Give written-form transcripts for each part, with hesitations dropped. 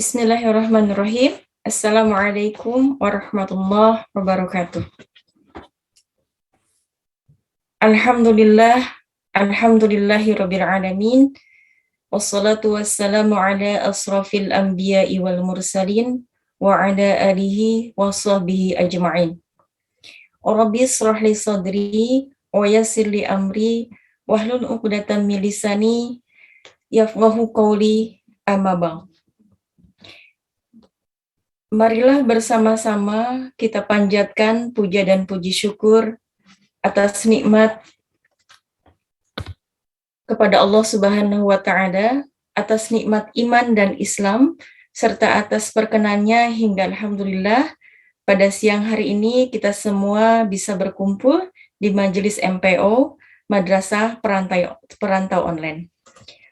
Bismillahirrahmanirrahim. Assalamualaikum warahmatullahi wabarakatuh. Alhamdulillahirabbil alamin. Wassalatu wassalamu ala asrafil anbiya'i wal mursalin wa ala alihi wa sahbihi ajma'in. Rabbi shrah li sadri wa yassir li amri wahlul 'uqdatam min lisani yafqahu qawli, amma ba'd. Marilah bersama-sama kita panjatkan puja dan puji syukur atas nikmat kepada Allah Subhanahu wa Ta'ala, atas nikmat iman dan Islam, serta atas perkenannya hingga alhamdulillah pada siang hari ini kita semua bisa berkumpul di majelis MPO Madrasah Perantau Online.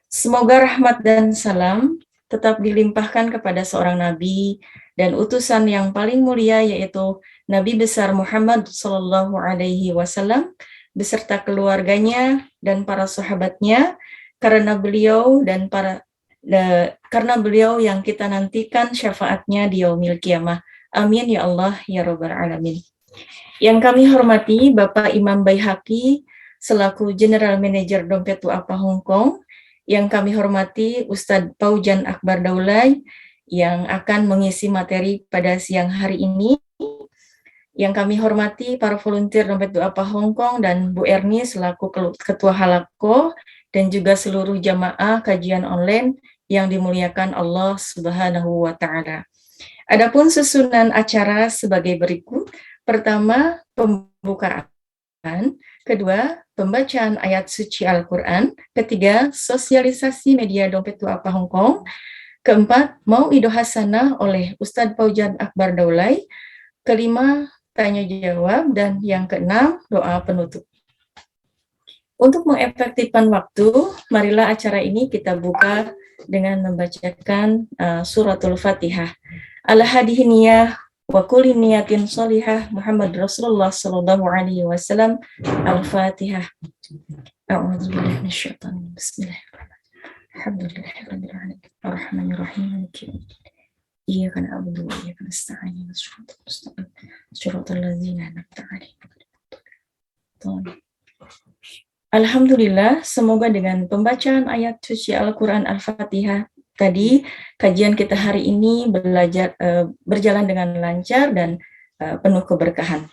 Semoga rahmat dan salam tetap dilimpahkan kepada seorang nabi dan utusan yang paling mulia, yaitu Nabi besar Muhammad Sallallahu Alaihi Wasallam beserta keluarganya dan para sahabatnya, karena beliau yang kita nantikan syafaatnya di yaumil qiyamah. Amin ya Allah ya Rabbal alamin. Yang kami hormati Bapak Imam Baihaqi selaku General Manager Dompet Du'afa Hong Kong. Yang kami hormati Ustadz Paujan Akbar Daulay yang akan mengisi materi pada siang hari ini. Yang kami hormati para volunteer Dompet Du'afa Hong Kong dan Bu Erni selaku Ketua Halako, dan juga seluruh jamaah kajian online yang dimuliakan Allah Subhanahu wa Ta'ala. Adapun susunan acara sebagai berikut. Pertama, pembukaan. Kedua, pembacaan ayat suci Al-Quran. Ketiga, sosialisasi media Dompet Du'afa Hong Kong. Keempat, mau'idoh hasanah oleh Ustadz Paujan Akbar Daulay. Kelima, tanya jawab. Dan yang keenam, doa penutup. Untuk mengefektifkan waktu, marilah acara ini kita buka dengan membacakan suratul Fatihah. Al-Hadihiniyah wa kulli niyatin sholihah Muhammad Rasulullah sallallahu alaihi wasallam. Al-Fatihah. A'udzubillahi minasyaitonir rajim. Bismillahirrahmanirrahim. Alhamdulillahirabbil alamin. Arrahmanirrahim. Maliki yaumiddin. Iyyaka na'budu wa iyyaka nasta'in. Shiratal ladzina an'amta 'alaihim. Alhamdulillah, semoga dengan pembacaan ayat suci Al-Quran Al-Fatihah tadi, kajian kita hari ini berjalan dengan lancar dan penuh keberkahan.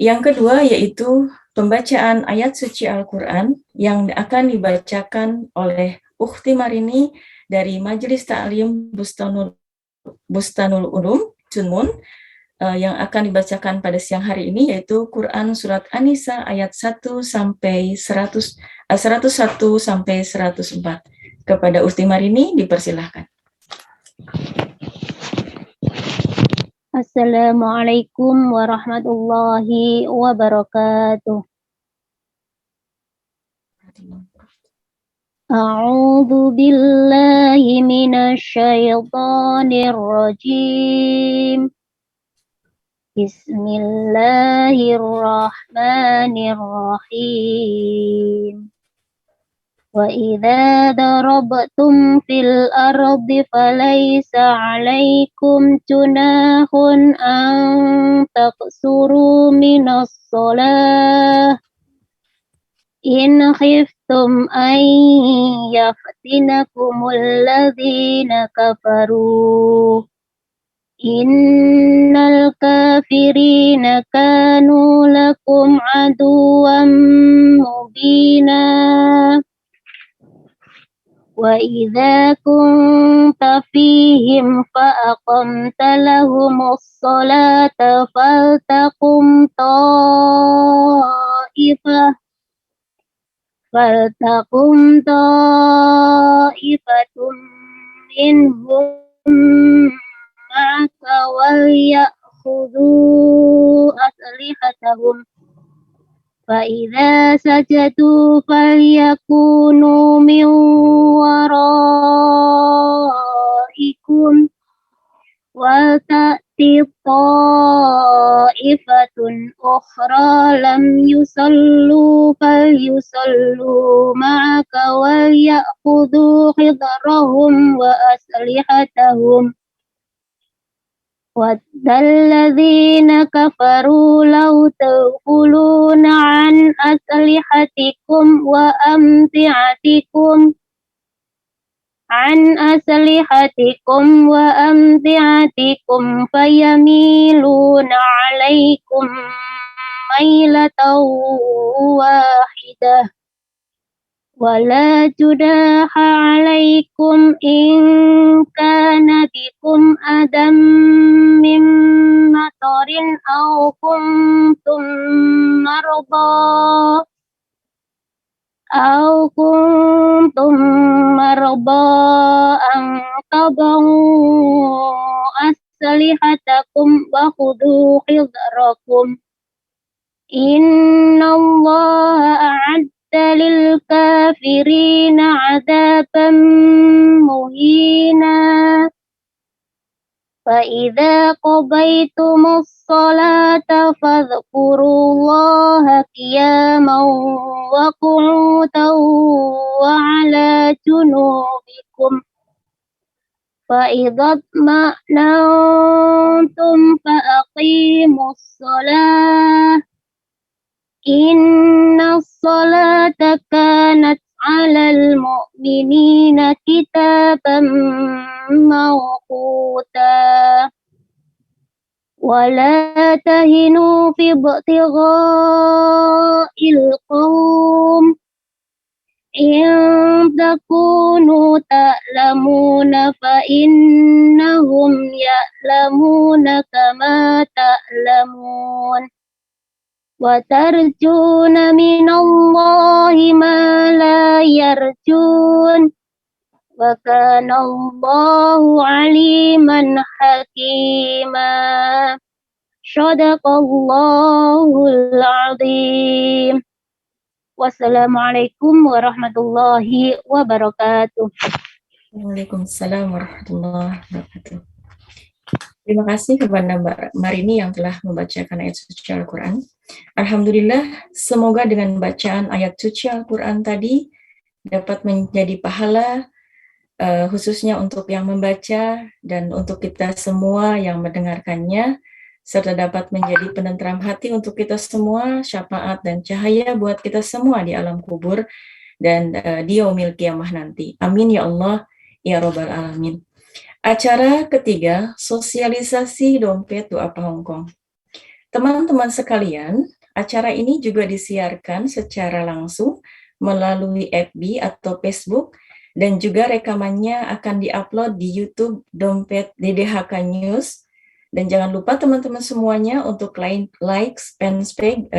Yang kedua yaitu pembacaan ayat suci Al-Quran yang akan dibacakan oleh Ukhti Marini dari Majelis Ta'lim Bustanul Ulum, Junmun, yang akan dibacakan pada siang hari ini, yaitu Quran Surat An-Nisa ayat 101 sampai 104. Kepada Ukhti Marini dipersilahkan. Assalamualaikum warahmatullahi wabarakatuh. A'udzu billahi minasyaitonir rajim. Bismillahirrahmanirrahim. وَإِذَا ضَرَبْتُمْ فِي الْأَرْضِ فَلَيْسَ عَلَيْكُمْ جُنَاحٌ أَن تَقْصُرُوا مِنَ الصَّلَاةِ إِنْ خِفْتُمْ أَن يَفْتِنَكُمُ الَّذِينَ كَفَرُوا إِنَّ الْكَافِرِينَ كَانُوا لَكُمْ عَدُوًّا مُبِينًا وَإِذَا كُنْتَ فِيهِمْ فَأَقَمْتَ لَهُمُ الصَّلَاةَ فَلْتَقُمْ طَائِفَةٌ مِّنْهُمْ مَعَكَ وَلْيَأْخُذُوا أَسْلِحَتَهُمْ فَإِذَا سَجَدُوا فَلْيَكُونُوا مِنْ وَرَائِكُمْ وَلْتَأْتِ طائفة أخرى لم يصلوا فليصلوا معك وليأخذوا حذرهم وأسلحتهم ود الذين كفروا لو تغفلون عن أسلحتكم وأمتعتكم فيميلون عليكم ميلة واحدة ولا جناح عليكم إن كان بكم أذى من مطر أو كنتم مرضى أن تضعوا أسلحتكم وخذوا حذركم إن الله أعد للكافرين عذابا مهينا فإذا قضيتم الصلاة فاذكروا الله قياما وقعودا وعلى جنوبكم فإذا اطمأننتم فأقيموا الصلاة إن الصلاة كانت على المؤمنين كتابا موقوتا ولا تهنوا في ابتغاء القوم إن تكونوا تألمون فإنهم يألمون كما تألمون وترجون من الله ما لا يرجون وكان الله عليما حكيما صدق الله العظيم wassalamualaikum warahmatullahi wabarakatuh. Waalaikumsalam warahmatullahi wabarakatuh. Terima kasih kepada Mbak Marini yang telah membacakan ayat suci Al-Quran. Alhamdulillah, semoga dengan bacaan ayat suci Al-Quran tadi dapat menjadi pahala khususnya untuk yang membaca dan untuk kita semua yang mendengarkannya, serta dapat menjadi penenteram hati untuk kita semua, syafaat dan cahaya buat kita semua di alam kubur dan di yaumil qiyamah nanti. Amin ya Allah, ya Rabbal Alamin. Acara ketiga, sosialisasi dompet Du'apa Hongkong. Teman-teman sekalian, acara ini juga disiarkan secara langsung melalui FB atau Facebook, dan juga rekamannya akan diupload di YouTube Dompet DDHK News. Dan jangan lupa teman-teman semuanya untuk like, fanpage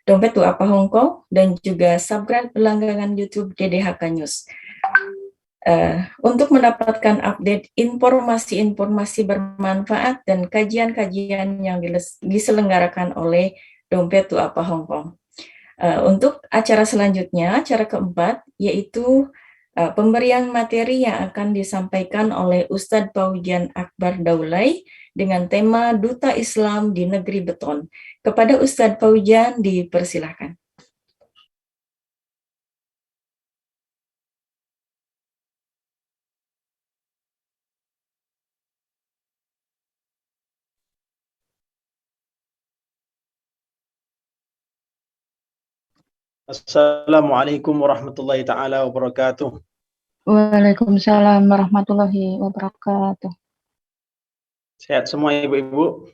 Dompet Du'apa Hongkong, dan juga subscribe langganan YouTube DDHK News. Untuk mendapatkan update informasi-informasi bermanfaat dan kajian-kajian yang diselenggarakan oleh Dompet Du'apa Hongkong. Untuk acara selanjutnya, acara keempat, yaitu pemberian materi yang akan disampaikan oleh Ustadz Paujan Akbar Daulay dengan tema Duta Islam di Negeri Beton. Kepada Ustadz Paujan dipersilahkan. Assalamualaikum warahmatullahi ta'ala wabarakatuh. Waalaikumsalam warahmatullahi wabarakatuh. Sehat semua ibu-ibu?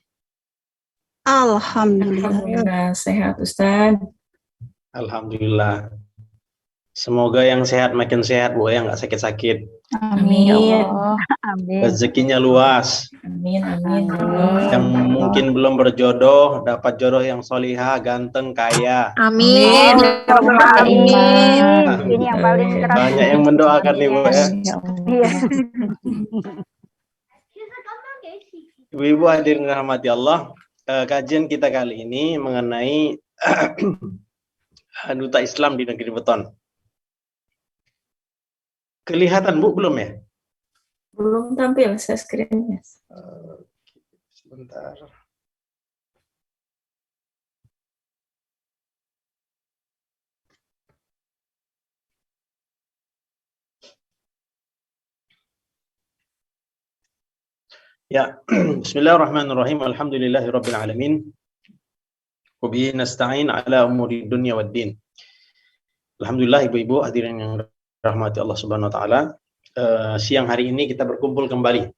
Alhamdulillah. Alhamdulillah, sehat Ustadz. Alhamdulillah. Semoga yang sehat makin sehat, Bu, yang nggak sakit-sakit. Amin ya Allah. Amin. Rezekinya luas. Amin, amin. Yang mungkin belum berjodoh, dapat jodoh yang solihah, ganteng, kaya. Amin. Amin. Ini yang paling keras. Banyak yang mendoakan nih, Bu, ya. Iya. Ibu-ibu hadirin rahmati Allah, kajian kita kali ini mengenai Duta Islam di Negeri Beton. Kelihatan Bu belum ya? Belum tampil saya screen-nya. Sebentar. Ya, bismillahirrahmanirrahim. Alhamdulillahirabbil alamin. Wa bihi nasta'in ala umuri dunya waddin. Alhamdulillah ibu-ibu hadirin yang dirahmati Allah Subhanahu wa taala. Siang hari ini kita berkumpul kembali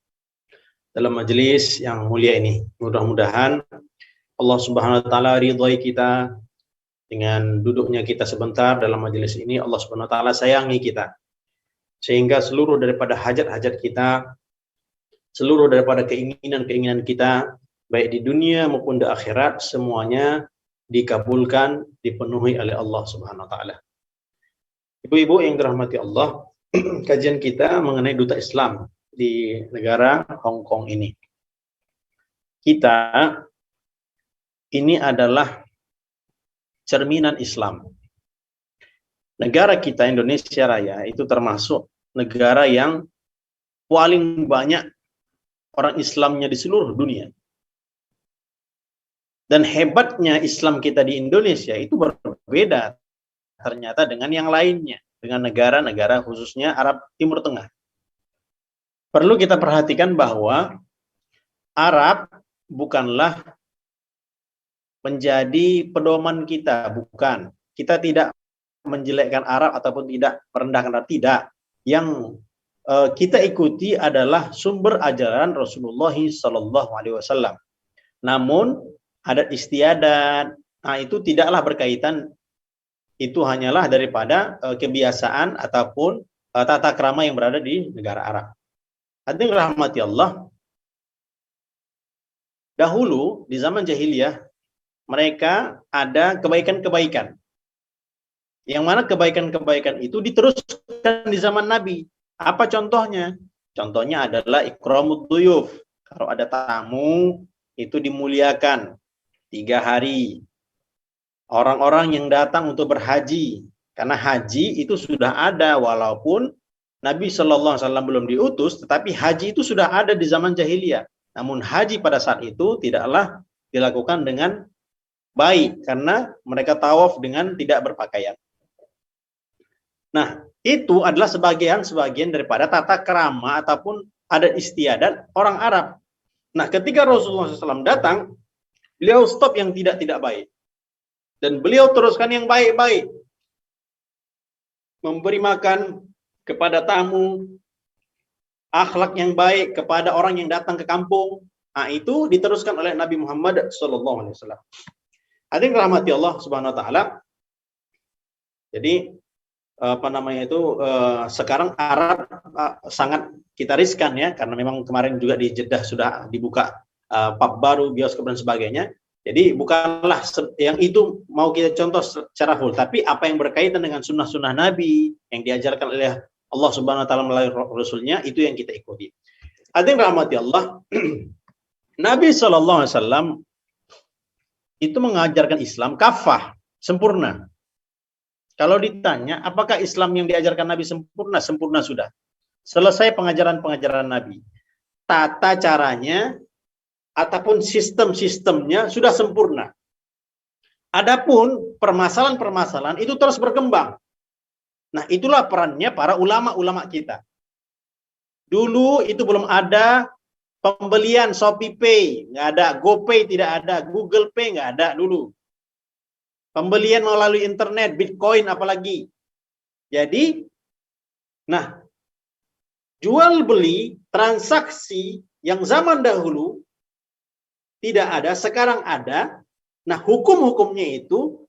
dalam majelis yang mulia ini. Mudah-mudahan Allah Subhanahu wa taala ridhoi kita dengan duduknya kita sebentar dalam majelis ini. Allah Subhanahu wa taala sayangi kita. Sehingga seluruh daripada hajat-hajat kita, seluruh daripada keinginan-keinginan kita, baik di dunia maupun di akhirat, semuanya dikabulkan, dipenuhi oleh Allah Subhanahu wa taala. Ibu-ibu yang dirahmati Allah, kajian kita mengenai duta Islam di negara Hong Kong ini. Kita ini adalah cerminan Islam. Negara kita Indonesia Raya itu termasuk negara yang paling banyak orang Islamnya di seluruh dunia. Dan hebatnya Islam kita di Indonesia itu berbeda ternyata dengan yang lainnya, dengan negara-negara khususnya Arab Timur Tengah. Perlu kita perhatikan bahwa Arab bukanlah menjadi pedoman kita, bukan. Kita tidak menjelekkan Arab ataupun tidak merendahkan Arab, tidak. Yang kita ikuti adalah sumber ajaran Rasulullah SAW. Namun adat istiadat, itu tidaklah berkaitan, itu hanyalah daripada kebiasaan ataupun tata krama yang berada di negara Arab. Hadirin rahmati Allah, dahulu di zaman jahiliyah mereka ada kebaikan-kebaikan. Yang mana kebaikan-kebaikan itu diteruskan di zaman Nabi. Apa contohnya? Contohnya adalah ikramud duyuf. Kalau ada tamu, itu dimuliakan 3 hari. Orang-orang yang datang untuk berhaji. Karena haji itu sudah ada, walaupun Nabi SAW belum diutus, tetapi haji itu sudah ada di zaman jahiliyah. Namun haji pada saat itu tidaklah dilakukan dengan baik, karena mereka tawaf dengan tidak berpakaian. Nah, itu adalah sebagian daripada tata krama ataupun adat istiadat orang Arab. Nah, ketika Rasulullah SAW datang, beliau stop yang tidak baik. Dan beliau teruskan yang baik-baik. Memberi makan kepada tamu, akhlak yang baik kepada orang yang datang ke kampung. Nah, itu diteruskan oleh Nabi Muhammad SAW. Hadirin rahmati Allah Subhanahu wa taala. Jadi sekarang Arab sangat kita riskan ya, karena memang kemarin juga di Jeddah sudah dibuka pub baru, bioskop dan sebagainya. Jadi bukanlah yang itu mau kita contoh secara full, tapi apa yang berkaitan dengan sunnah-sunnah Nabi yang diajarkan oleh Allah Subhanahu wa taala melalui Rasulnya, itu yang kita ikuti. Hadirin rahmati Allah, Nabi SAW itu mengajarkan Islam kafah, sempurna. Kalau ditanya, apakah Islam yang diajarkan Nabi sempurna? Sempurna sudah. Selesai pengajaran-pengajaran Nabi. Tata caranya ataupun sistem-sistemnya sudah sempurna. Adapun permasalahan-permasalahan itu terus berkembang. Nah, itulah perannya para ulama-ulama kita. Dulu itu belum ada pembelian Shopee Pay, nggak ada, GoPay tidak ada, Google Pay nggak ada dulu. Pembelian melalui internet, Bitcoin apalagi. Jadi, nah, jual beli, transaksi yang zaman dahulu tidak ada, sekarang ada. Nah, hukum-hukumnya itu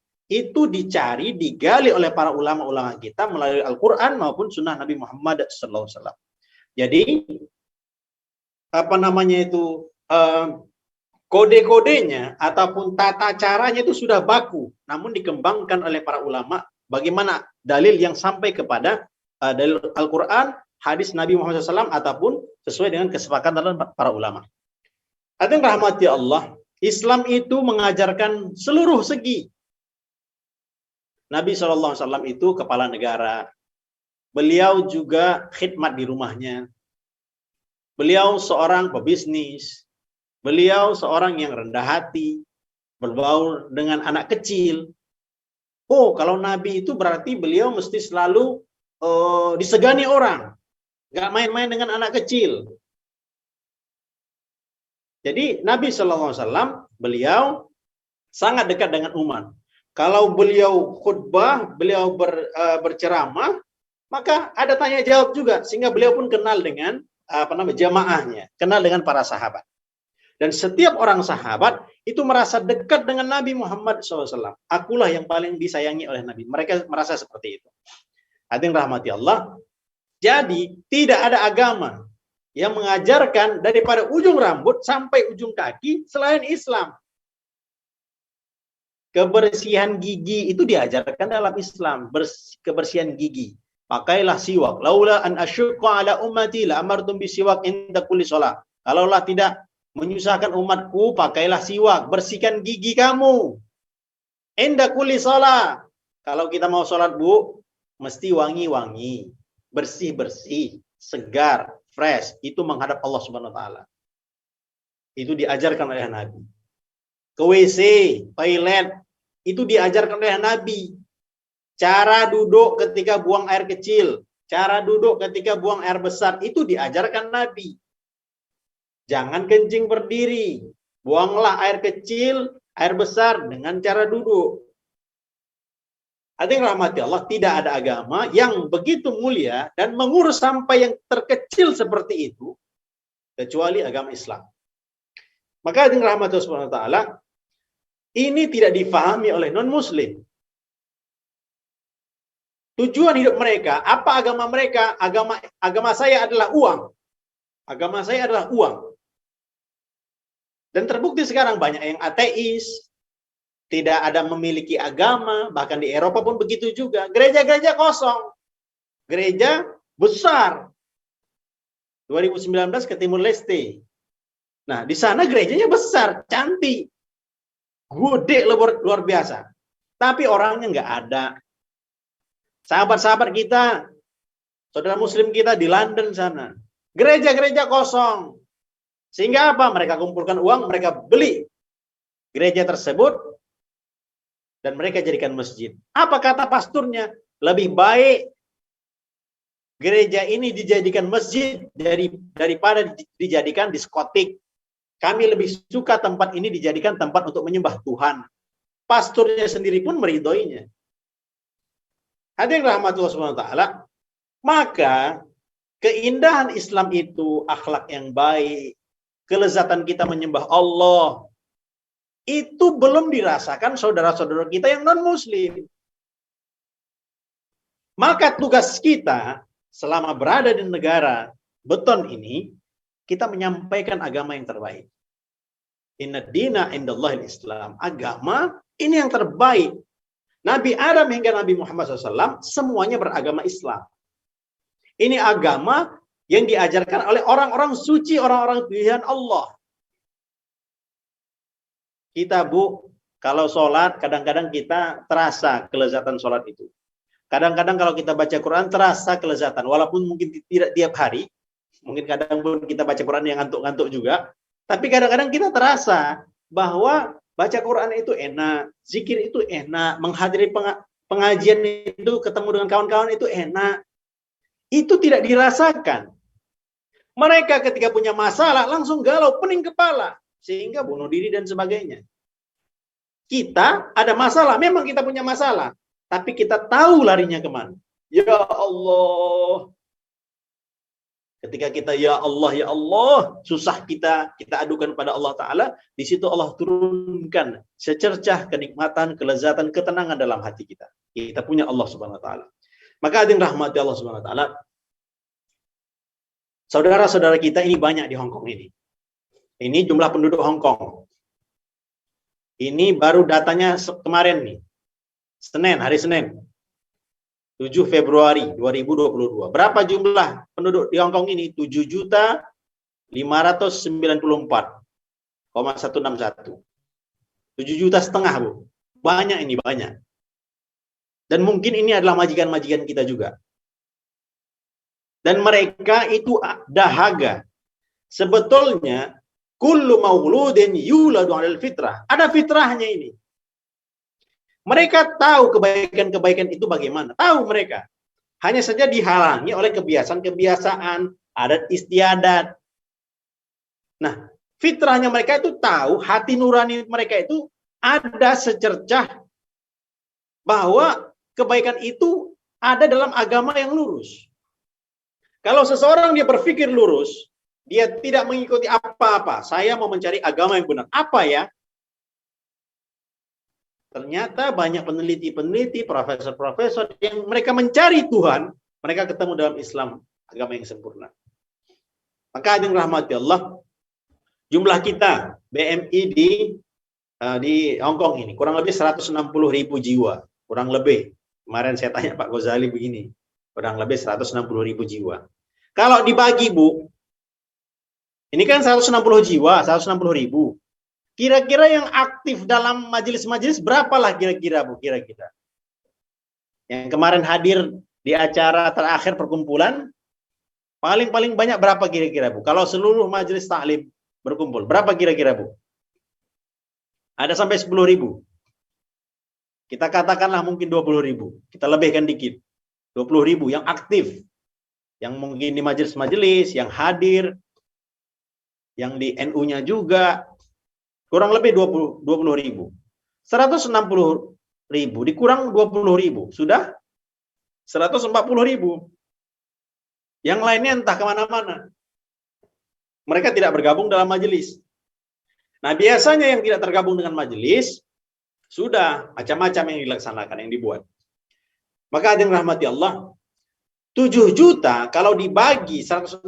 dicari, digali oleh para ulama-ulama kita melalui Al-Quran maupun sunnah Nabi Muhammad SAW. Jadi, kode-kodenya ataupun tata caranya itu sudah baku, namun dikembangkan oleh para ulama bagaimana dalil yang sampai kepada dalil Al-Quran, hadis Nabi Muhammad SAW, ataupun sesuai dengan kesepakatan para ulama. Hadirin rahmati Allah, Islam itu mengajarkan seluruh segi. Nabi SAW itu kepala negara. Beliau juga khidmat di rumahnya. Beliau seorang pebisnis. Beliau seorang yang rendah hati, berbaur dengan anak kecil. Oh, kalau Nabi itu berarti beliau mesti selalu disegani orang. Nggak main-main dengan anak kecil. Jadi Nabi SAW, beliau sangat dekat dengan umat. Kalau beliau khutbah, beliau berceramah, maka ada tanya jawab juga, sehingga beliau pun kenal dengan jamaahnya, kenal dengan para sahabat. Dan setiap orang sahabat itu merasa dekat dengan Nabi Muhammad SAW. Akulah yang paling disayangi oleh Nabi. Mereka merasa seperti itu. Hadirin rahmati Allah. Jadi tidak ada agama yang mengajarkan daripada ujung rambut sampai ujung kaki selain Islam. Kebersihan gigi itu diajarkan dalam Islam. Kebersihan gigi. Pakailah siwak. Laula an asyqa ala ummati la amartum bisiwak inda kulli shalah. Kalaulah tidak menyusahkan umatku, pakailah siwak, bersihkan gigi kamu. Inda kulli shalah. Kalau kita mau sholat, Bu, mesti wangi-wangi, bersih-bersih, segar, fresh. Itu menghadap Allah Subhanahu wa taala. Itu diajarkan oleh Nabi. Ke WC, toilet, itu diajarkan oleh Nabi. Cara duduk ketika buang air kecil, cara duduk ketika buang air besar, itu diajarkan Nabi. Jangan kencing berdiri. Buanglah air kecil, air besar dengan cara duduk. Hadirin rahmati Allah, tidak ada agama yang begitu mulia dan mengurus sampai yang terkecil seperti itu kecuali agama Islam. Maka hadirin rahmati Allah Subhanahu wa taala, ini tidak difahami oleh non-muslim. Tujuan hidup mereka, apa agama mereka? Agama saya adalah uang. Agama saya adalah uang. Dan terbukti sekarang banyak yang ateis, tidak ada memiliki agama, bahkan di Eropa pun begitu juga. Gereja-gereja kosong. Gereja besar. 2019 ke Timur Leste. Nah, di sana gerejanya besar, cantik. Gede, luar biasa. Tapi orangnya nggak ada. Sahabat-sahabat kita, saudara muslim kita di London sana. Gereja-gereja kosong. Sehingga apa? Mereka kumpulkan uang, mereka beli gereja tersebut, dan mereka jadikan masjid. Apa kata pasturnya? Lebih baik gereja ini dijadikan masjid daripada dijadikan diskotik. Kami lebih suka tempat ini dijadikan tempat untuk menyembah Tuhan. Pasturnya sendiri pun meridhoinya. Hadirin rahmatullah subhanahu wa ta'ala. Maka keindahan Islam itu akhlak yang baik, kelezatan kita menyembah Allah, itu belum dirasakan saudara-saudara kita yang non-muslim. Maka tugas kita selama berada di negara beton ini, kita menyampaikan agama yang terbaik. Inna dina indallahil Islam. Agama ini yang terbaik. Nabi Adam hingga Nabi Muhammad SAW semuanya beragama Islam. Ini agama yang diajarkan oleh orang-orang suci, orang-orang pilihan Allah. Kita, Bu, kalau sholat, kadang-kadang kita terasa kelezatan sholat itu. Kadang-kadang kalau kita baca Quran, terasa kelezatan. Walaupun mungkin tidak tiap hari, mungkin kadang pun kita baca Quran yang ngantuk-ngantuk juga, tapi kadang-kadang kita terasa bahwa baca Quran itu enak, zikir itu enak, menghadiri pengajian itu, ketemu dengan kawan-kawan itu enak. Itu tidak dirasakan. Mereka ketika punya masalah langsung galau, pening kepala, sehingga bunuh diri dan sebagainya. Kita ada masalah, memang kita punya masalah, tapi kita tahu larinya kemana. Ya Allah. Ketika kita ya Allah, susah kita adukan pada Allah Ta'ala, di situ Allah turunkan secercah kenikmatan, kelezatan, ketenangan dalam hati kita. Kita punya Allah Subhanahu Wa Ta'ala. Maka hadirin rahmati Allah Subhanahu Wa Ta'ala, saudara-saudara kita ini banyak di Hong Kong ini. Ini jumlah penduduk Hong Kong. Ini baru datanya kemarin nih. Hari Senin. 7 Februari 2022. Berapa jumlah penduduk di Hong Kong ini? 7.594,161. 7,5 juta, Bu. Banyak ini, banyak. Dan mungkin ini adalah majikan-majikan kita juga. Dan mereka itu dahaga. Sebetulnya Kullu mauludin yuladu 'alal fitrah. Ada fitrahnya ini. Mereka tahu kebaikan-kebaikan itu bagaimana. Tahu mereka. Hanya saja dihalangi oleh kebiasaan-kebiasaan, adat istiadat. Nah, fitrahnya mereka itu tahu, hati nurani mereka itu ada secercah bahwa kebaikan itu ada dalam agama yang lurus. Kalau seseorang dia berpikir lurus, dia tidak mengikuti apa-apa. Saya mau mencari agama yang benar. Apa ya? Ternyata banyak peneliti-peneliti, profesor-profesor yang mereka mencari Tuhan, mereka ketemu dalam Islam, agama yang sempurna. Maka yang rahmati Allah, jumlah kita BMI di Hong Kong ini kurang lebih 160.000 jiwa, kurang lebih. Kemarin saya tanya Pak Ghazali begini, kurang lebih 160.000 jiwa. Kalau dibagi, Bu, ini kan 160 jiwa, 160.000. Kira-kira yang aktif dalam majelis-majelis berapalah kira-kira, Bu, kira-kira? Yang kemarin hadir di acara terakhir perkumpulan, paling banyak berapa kira-kira, Bu? Kalau seluruh majelis taklim berkumpul, berapa kira-kira, Bu? Ada sampai 10.000. Kita katakanlah mungkin 20.000. Kita lebihkan dikit. 20.000 yang aktif. Yang mungkin di majelis-majelis, yang hadir, yang di NU-nya juga, kurang lebih 20.000. 160.000 dikurang 20.000, sudah 140.000. Yang lainnya entah kemana-mana. Mereka tidak bergabung dalam majelis. Nah, biasanya yang tidak tergabung dengan majelis, sudah macam-macam yang dilaksanakan, yang dibuat. Maka yang rahmati Allah, 7 juta kalau dibagi 160.000,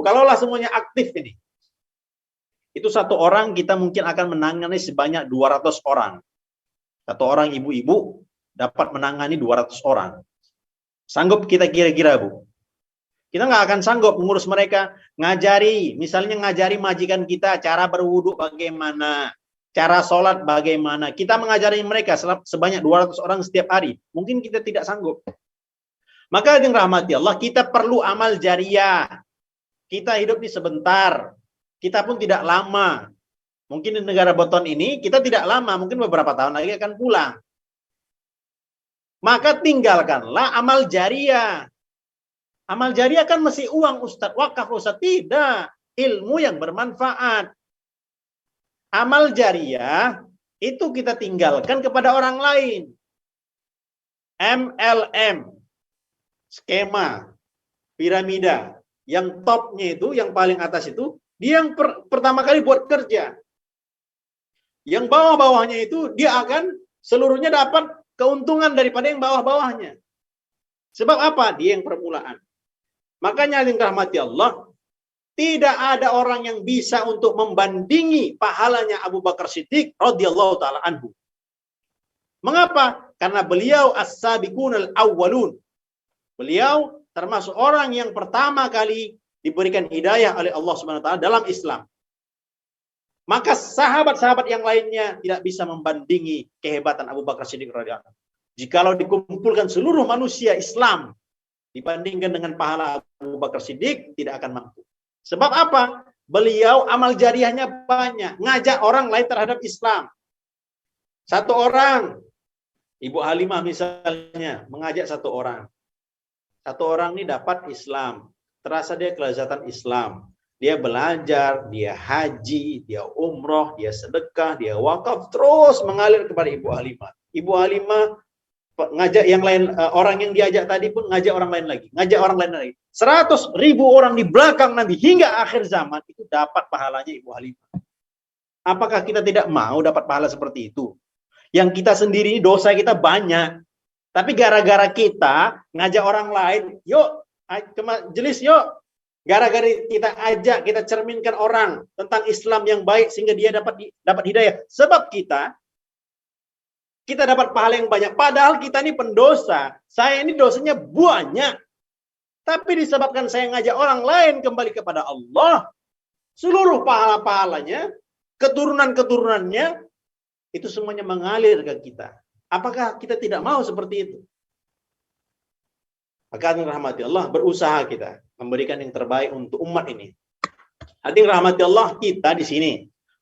kalaulah semuanya aktif ini, itu satu orang kita mungkin akan menangani sebanyak 200 orang. Satu orang ibu-ibu dapat menangani 200 orang. Sanggup kita kira-kira, Bu? Kita nggak akan sanggup mengurus mereka. Misalnya ngajari majikan kita cara berwudu bagaimana, cara sholat bagaimana. Kita mengajari mereka sebanyak 200 orang setiap hari. Mungkin kita tidak sanggup. Maka yang rahmati Allah, kita perlu amal jariah. Kita hidup ini sebentar. Kita pun tidak lama. Mungkin di negara Boton ini kita tidak lama, mungkin beberapa tahun lagi akan pulang. Maka tinggalkanlah amal jariah. Amal jariah kan mesti uang, Ustadz. Wakaf, Ustadz. Tidak. Ilmu yang bermanfaat. Amal jariah itu kita tinggalkan kepada orang lain. MLM. Skema. Piramida. Yang topnya itu, yang paling atas itu, dia yang pertama kali buat kerja. Yang bawah-bawahnya itu dia akan seluruhnya dapat keuntungan daripada yang bawah-bawahnya. Sebab apa? Dia yang permulaan. Makanya yang rahmati Allah, tidak ada orang yang bisa untuk membandingi pahalanya Abu Bakar Siddiq radhiyallahu taala anhu. Mengapa? Karena beliau as-sabiqunal awwalun. Beliau termasuk orang yang pertama kali diberikan hidayah oleh Allah Subhanahu wa taala dalam Islam. Maka sahabat-sahabat yang lainnya tidak bisa membandingi kehebatan Abu Bakar Siddiq radhiyallahu anhu. Jikalau dikumpulkan seluruh manusia Islam dibandingkan dengan pahala Abu Bakar Siddiq, tidak akan mampu. Sebab apa? Beliau amal jariahnya banyak, ngajak orang lain terhadap Islam. Satu orang, Ibu Halimah misalnya, mengajak satu orang. Satu orang ini dapat Islam, terasa dia kelezatan Islam. Dia belajar, dia haji, dia umroh, dia sedekah, dia wakaf, terus mengalir kepada Ibu Halimah. Ibu Halimah ngajak yang lain, orang yang diajak tadi pun ngajak orang lain lagi, ngajak orang lain lagi. 100.000 orang di belakang nanti hingga akhir zaman itu dapat pahalanya Ibu Halimah. Apakah kita tidak mau dapat pahala seperti itu? Yang kita sendiri dosa kita banyak, tapi gara-gara kita ngajak orang lain, yuk ke majelis yuk. Gara-gara kita ajak, kita cerminkan orang tentang Islam yang baik sehingga dia dapat hidayah. Sebab kita dapat pahala yang banyak. Padahal kita ini pendosa. Saya ini dosanya banyak. Tapi disebabkan saya ngajak orang lain kembali kepada Allah, seluruh pahala-pahalanya, keturunan-keturunannya, itu semuanya mengalir ke kita. Apakah kita tidak mau seperti itu? Maka rahmati Allah, berusaha kita memberikan yang terbaik untuk umat ini. Hadirin rahmati Allah, kita di sini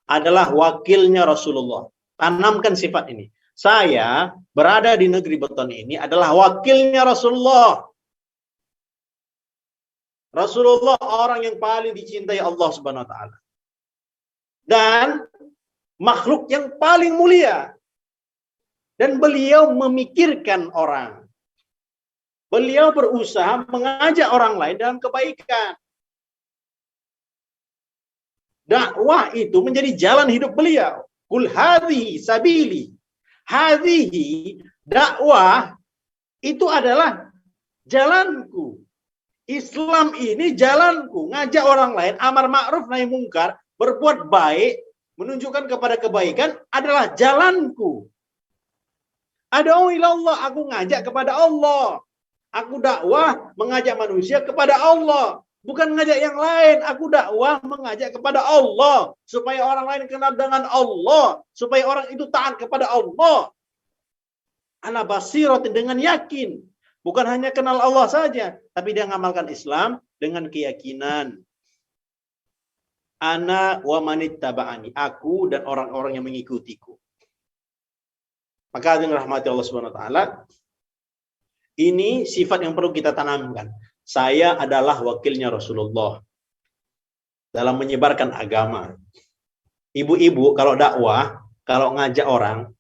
adalah wakilnya Rasulullah. Tanamkan sifat ini. Saya berada di negeri beton ini adalah wakilnya Rasulullah. Rasulullah orang yang paling dicintai Allah Subhanahu wa taala. Dan makhluk yang paling mulia. Dan beliau memikirkan orang. Beliau berusaha mengajak orang lain dalam kebaikan. Dakwah itu menjadi jalan hidup beliau. Kul hadhihi sabili. Hadhihi dakwah itu adalah jalanku. Islam ini jalanku. Ngajak orang lain, amar ma'ruf nahi mungkar, berbuat baik, menunjukkan kepada kebaikan adalah jalanku. Ad'u ilallah, aku ngajak kepada Allah. Aku dakwah mengajak manusia kepada Allah. Bukan ngajak yang lain. Aku dakwah mengajak kepada Allah. Supaya orang lain kenal dengan Allah. Supaya orang itu taat kepada Allah. Ala basirat, dengan yakin. Bukan hanya kenal Allah saja. Tapi dia mengamalkan Islam dengan keyakinan. Ana wa manittaba'ani. Aku dan orang-orang yang mengikutiku. Maka dengan rahmati Allah Subhanahu wa taala, ini sifat yang perlu kita tanamkan. Saya adalah wakilnya Rasulullah dalam menyebarkan agama. Ibu-ibu kalau dakwah, kalau ngajak orang,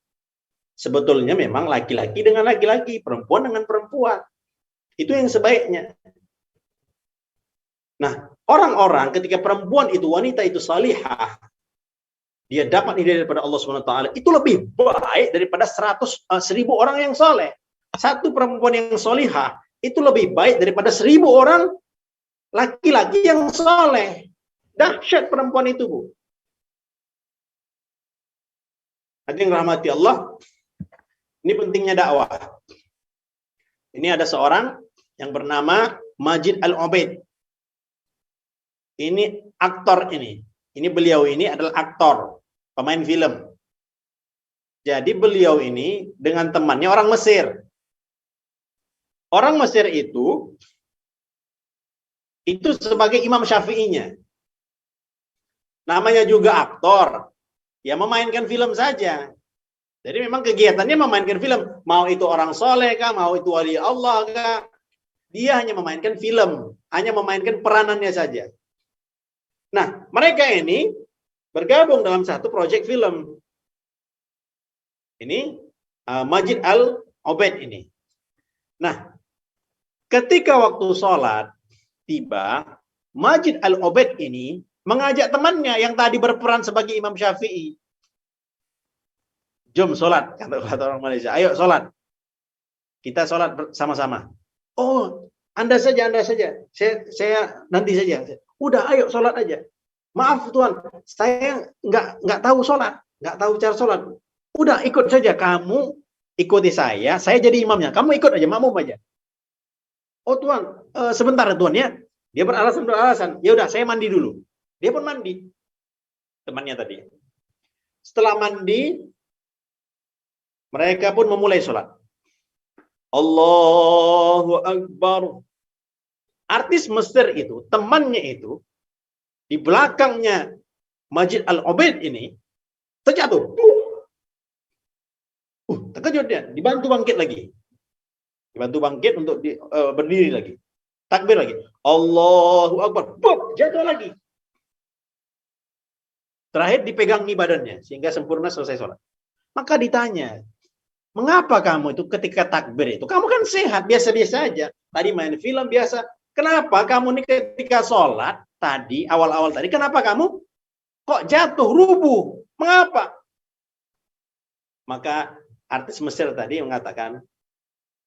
sebetulnya memang laki-laki dengan laki-laki, perempuan dengan perempuan. Itu yang sebaiknya. Nah, orang-orang ketika perempuan itu, wanita itu salihah, dia dapat hidayah daripada Allah Subhanahu wa taala, itu lebih baik daripada 100.000 orang yang saleh. Satu perempuan yang salihah itu lebih baik daripada 1.000 orang laki-laki yang saleh. Dahsyat perempuan itu, Bu. Hadirin rahmati Allah, ini pentingnya dakwah. Ini ada seorang yang bernama Majid Al-Ubaid. Ini aktor ini. Ini beliau ini adalah aktor, pemain film. Jadi beliau ini dengan temannya orang Mesir. Orang Mesir itu sebagai Imam Syafi'inya. Namanya juga aktor. Ya memainkan film saja. Jadi memang kegiatannya memainkan film. Mau itu orang soleh kah, mau itu wali Allah kah. Dia hanya memainkan film. Hanya memainkan peranannya saja. Nah, mereka ini bergabung dalam satu proyek film. Ini Majid Al-Ubaid ini. Nah, ketika waktu sholat tiba, Majid Al-Ubaid ini mengajak temannya yang tadi berperan sebagai Imam Syafi'i. Jom sholat, kata orang Malaysia. Ayo sholat. Kita sholat sama-sama. Oh, Anda saja. Saya nanti saja. Udah, ayo sholat aja. Maaf Tuhan, saya nggak tahu sholat, nggak tahu cara sholat. Udah, ikut saja. Kamu ikuti saya jadi imamnya. Kamu ikut aja, makmum aja. Oh Tuhan, sebentar Tuhan ya. Dia beralasan. Ya udah, saya mandi dulu. Dia pun mandi. Temannya tadi. Setelah mandi, mereka pun memulai sholat. Allahu Akbar. Artis Mesir itu, temannya itu, di belakangnya Majid Al-Ubaid ini, terjatuh. Terkejut dia. Dibantu bangkit lagi. Dibantu bangkit untuk berdiri lagi. Takbir lagi. Allahu Akbar. Jatuh lagi. Terakhir dipegangi badannya. Sehingga sempurna selesai sholat. Maka ditanya, mengapa kamu itu ketika takbir itu? Kamu kan sehat, biasa-biasa aja. Tadi main film biasa. Kenapa kamu ini ketika sholat tadi, awal-awal tadi, kenapa kamu kok jatuh, rubuh? Mengapa? Maka artis Mesir tadi mengatakan,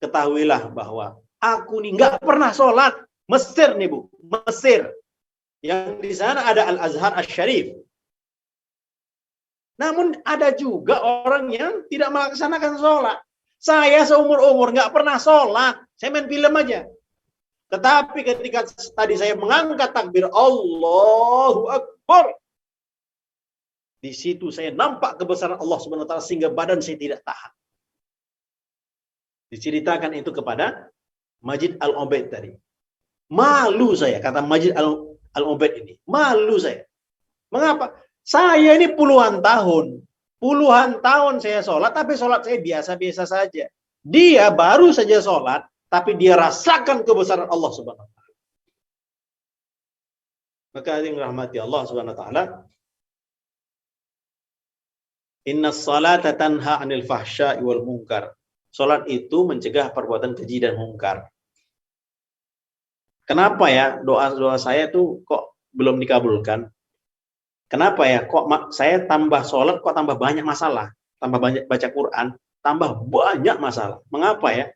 ketahuilah bahwa aku nih nggak pernah sholat. Mesir nih Bu, Mesir. Yang di sana ada Al-Azhar Asy-Syarif. Namun ada juga orang yang tidak melaksanakan sholat. Saya seumur-umur nggak pernah sholat. Saya main film aja. Tetapi ketika tadi saya mengangkat takbir Allahu Akbar, di situ saya nampak kebesaran Allah Subhanahu wa taala sehingga badan saya tidak tahan. Diceritakan itu kepada Majid Al-Ubaid tadi. Malu saya, kata Majid Al-Ubaid ini. Malu saya. Mengapa? Saya ini puluhan tahun saya sholat, tapi sholat saya biasa-biasa saja. Dia baru saja sholat, tapi dia rasakan kebesaran Allah Subhanahu wa Ta'ala. Maka yang rahmati Allah Subhanahu wa Ta'ala, inna salata tanha anil fahsya'i wal munkar. Sholat itu mencegah perbuatan keji dan mungkar. Kenapa ya doa-doa saya tuh kok belum dikabulkan? Kenapa ya kok saya tambah sholat kok tambah banyak masalah? Tambah banyak baca Quran, tambah banyak masalah. Mengapa ya?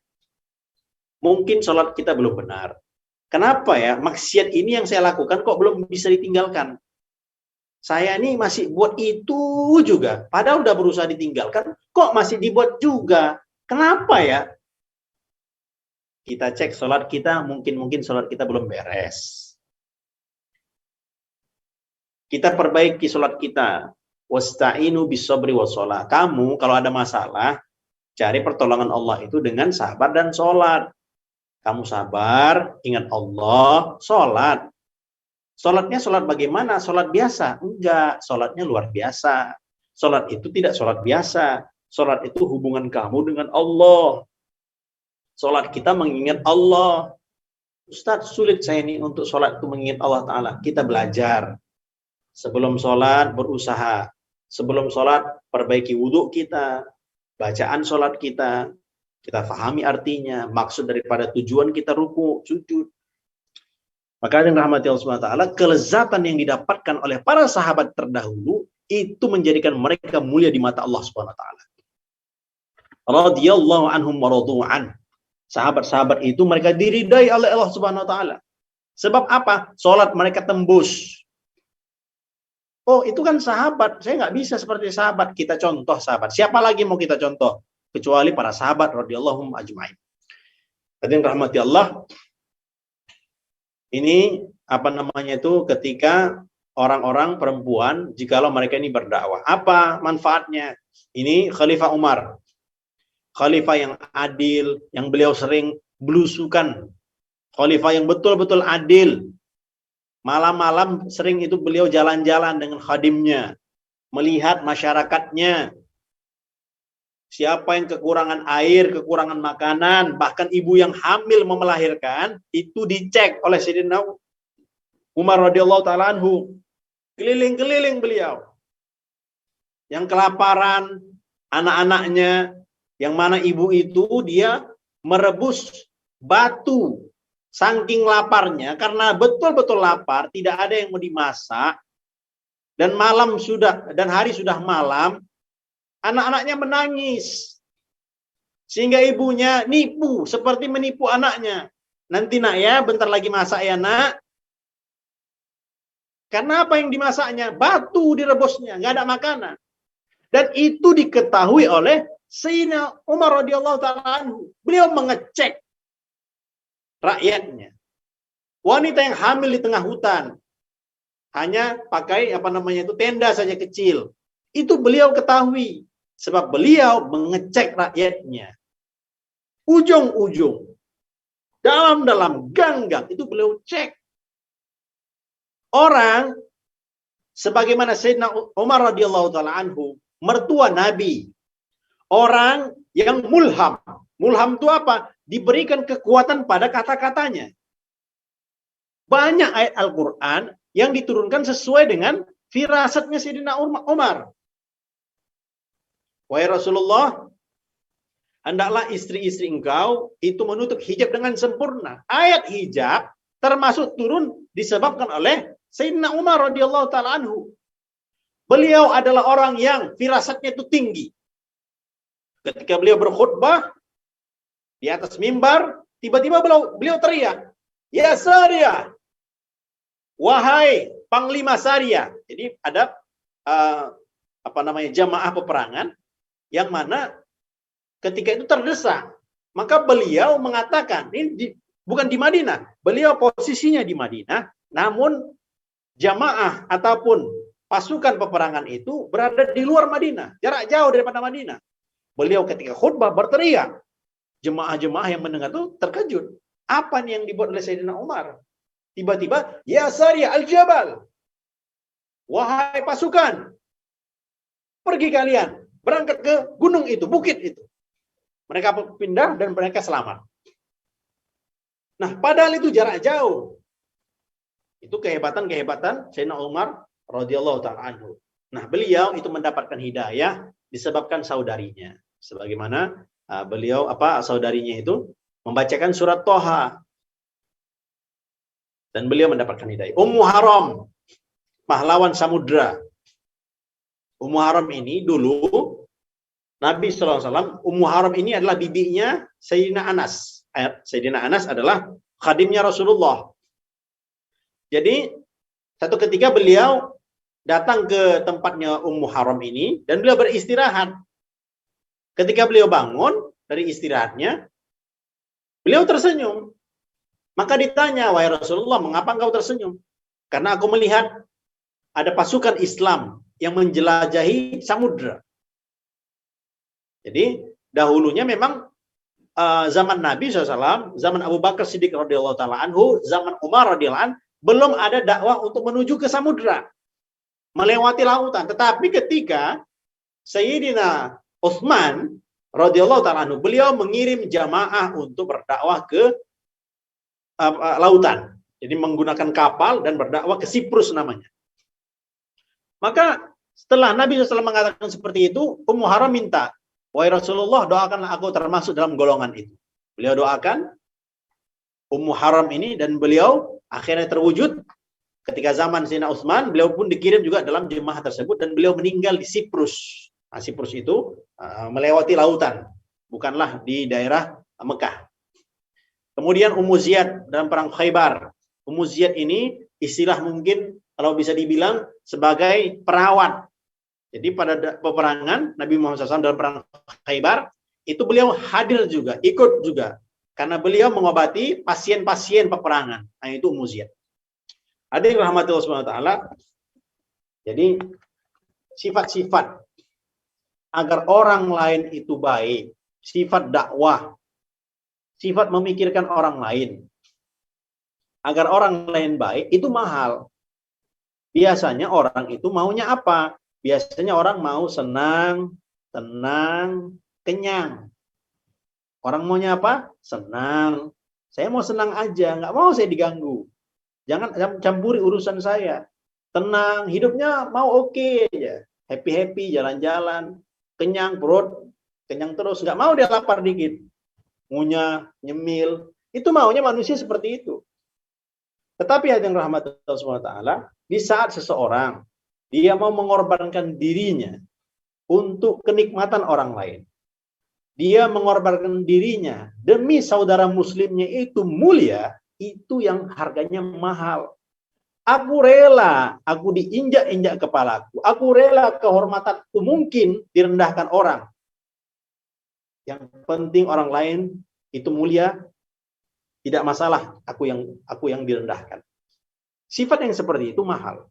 Mungkin sholat kita belum benar. Kenapa ya maksiat ini yang saya lakukan kok belum bisa ditinggalkan? Saya ini masih buat itu juga. Padahal udah berusaha ditinggalkan, kok masih dibuat juga? Kenapa ya? Kita cek sholat kita, mungkin sholat kita belum beres. Kita perbaiki sholat kita. Wasta'inu bis-sabri was-shalah. Kamu kalau ada masalah, cari pertolongan Allah itu dengan sabar dan sholat. Kamu sabar, ingat Allah, sholat. Sholatnya sholat bagaimana? Sholat biasa? Enggak, sholatnya luar biasa. Sholat itu tidak sholat biasa. Sholat itu hubungan kamu dengan Allah. Sholat kita mengingat Allah. Ustaz, sulit saya ini untuk sholat itu mengingat Allah Ta'ala. Kita belajar. Sebelum sholat, berusaha. Sebelum sholat, perbaiki wudhu kita. Bacaan sholat kita. Kita fahami artinya. Maksud daripada tujuan kita ruku, sujud. Maka yang rahmati Allah SWT, kelezatan yang didapatkan oleh para sahabat terdahulu, itu menjadikan mereka mulia di mata Allah SWT. Radiyallahu anhum wa radu'an. Sahabat-sahabat itu mereka diridai oleh Allah Subhanahu wa Ta'ala. Sebab apa? Sholat mereka tembus. Oh, itu kan sahabat. Saya nggak bisa seperti sahabat. Kita contoh sahabat. Siapa lagi mau kita contoh? Kecuali para sahabat radhiyallahu ajma'in. Hadirin rahmati Allah. Ini apa namanya itu ketika orang-orang perempuan jikalau mereka ini berdakwah. Apa manfaatnya? Ini Khalifah Umar. Khalifah yang adil, yang beliau sering belusukan. Khalifah yang betul-betul adil. Malam-malam sering itu beliau jalan-jalan dengan khadimnya. Melihat masyarakatnya. Siapa yang kekurangan air, kekurangan makanan, bahkan ibu yang hamil mau melahirkan, itu dicek oleh Sayyidina Umar radhiyallahu ta'ala anhu. Keliling-keliling beliau. Yang kelaparan, anak-anaknya, yang mana ibu itu dia merebus batu saking laparnya karena betul-betul lapar, tidak ada yang mau dimasak dan malam sudah dan hari sudah malam, anak-anaknya menangis sehingga ibunya nipu seperti menipu anaknya. Nanti nak ya, bentar lagi masak ya nak. Karena apa yang dimasaknya? Batu direbusnya, nggak ada makanan. Dan itu diketahui oleh Sayyidina Umar radhiyallahu ta'ala anhu. Beliau mengecek rakyatnya. Wanita yang hamil di tengah hutan. Hanya pakai tenda saja kecil. Itu beliau ketahui. Sebab beliau mengecek rakyatnya. Ujung-ujung. Dalam-dalam gang-gang. Itu beliau cek. Orang sebagaimana Sayyidina Umar radhiyallahu ta'ala anhu. Mertua Nabi. Orang yang mulham. Mulham itu apa? Diberikan kekuatan pada kata-katanya. Banyak ayat Al-Quran yang diturunkan sesuai dengan firasatnya Sayyidina Umar. Wahai Rasulullah, hendaklah istri-istri engkau itu menutup hijab dengan sempurna. Ayat hijab termasuk turun disebabkan oleh Sayyidina Umar radhiyallahu ta'ala anhu. Beliau adalah orang yang firasatnya itu tinggi. Ketika beliau berkhutbah di atas mimbar, tiba-tiba beliau teriak, "Ya Sariyah, wahai Panglima Sariyah." Jadi ada jamaah peperangan yang mana ketika itu terdesak, maka beliau mengatakan, ini bukan di Madinah, beliau posisinya di Madinah, namun jamaah ataupun pasukan peperangan itu berada di luar Madinah, jarak jauh daripada Madinah. Beliau ketika khutbah berteriak. Jemaah-jemaah yang mendengar itu terkejut. Apa nih yang dibuat oleh Sayyidina Umar? Tiba-tiba, ya Sariya al-Jabal. Wahai pasukan, pergi kalian, berangkat ke gunung itu, bukit itu. Mereka pindah dan mereka selamat. Nah, padahal itu jarak jauh. Itu kehebatan-kehebatan Sayyidina Umar radhiyallahu ta'ala anhu. Nah, beliau itu mendapatkan hidayah disebabkan saudarinya. Sebagaimana saudarinya itu membacakan surat Toha. Dan beliau mendapatkan hidayah. Ummu Haram, pahlawan samudra. Ummu Haram ini dulu, Nabi SAW, Ummu Haram ini adalah bibinya Sayyidina Anas. Sayyidina Anas adalah khadimnya Rasulullah. Jadi, satu ketika beliau datang ke tempatnya Ummu Haram ini, dan beliau beristirahat. Ketika beliau bangun dari istirahatnya, beliau tersenyum. Maka ditanya, wahai Rasulullah, mengapa engkau tersenyum? Karena aku melihat ada pasukan Islam yang menjelajahi samudra. Jadi, dahulunya memang zaman Nabi SAW, zaman Abu Bakar Siddiq radhiyallahu ta'ala anhu, zaman Umar radhiyallahu anhu, belum ada dakwah untuk menuju ke samudra, melewati lautan. Tetapi ketika Sayyidina Utsman radhiyallahu ta'ala anhu, beliau mengirim jamaah untuk berdakwah ke lautan. Jadi menggunakan kapal dan berdakwah ke Siprus namanya. Maka setelah Nabi SAW mengatakan seperti itu, Ummu Haram minta, wahai Rasulullah, doakanlah aku termasuk dalam golongan itu. Beliau doakan Ummu Haram ini dan beliau akhirnya terwujud. Ketika zaman Sayyidina Utsman, beliau pun dikirim juga dalam jemaah tersebut dan beliau meninggal di Siprus. Nah, Siprus itu melewati lautan, bukanlah di daerah Mekah. Kemudian Ummu Ziyad dalam perang Khaybar. Ummu Ziyad ini istilah mungkin kalau bisa dibilang sebagai perawat. Jadi pada peperangan Nabi Muhammad SAW dalam perang Khaybar, itu beliau hadir juga, ikut juga. Karena beliau mengobati pasien-pasien peperangan. Nah, itu Ummu Ziyad. Hadirin rahmatullah subhanahu wa ta'ala. Jadi sifat-sifat agar orang lain itu baik, sifat dakwah, sifat memikirkan orang lain, agar orang lain baik, itu mahal. Biasanya orang itu maunya apa? Biasanya orang mau senang, tenang, kenyang. Orang maunya apa? Senang. Saya mau senang aja, nggak mau saya diganggu. Jangan campuri urusan saya. Tenang, hidupnya mau oke aja. Happy-happy, jalan-jalan. Kenyang, perut, kenyang terus. Nggak mau dia lapar dikit. Ngunyah, nyemil. Itu maunya manusia seperti itu. Tetapi hadirin rahmatullah subhanahu wa ta'ala, di saat seseorang dia mau mengorbankan dirinya untuk kenikmatan orang lain, dia mengorbankan dirinya demi saudara muslimnya itu mulia, itu yang harganya mahal. Aku rela, aku diinjak-injak kepalaku, aku rela kehormatanku mungkin direndahkan orang. Yang penting orang lain itu mulia, tidak masalah aku yang direndahkan. Sifat yang seperti itu mahal.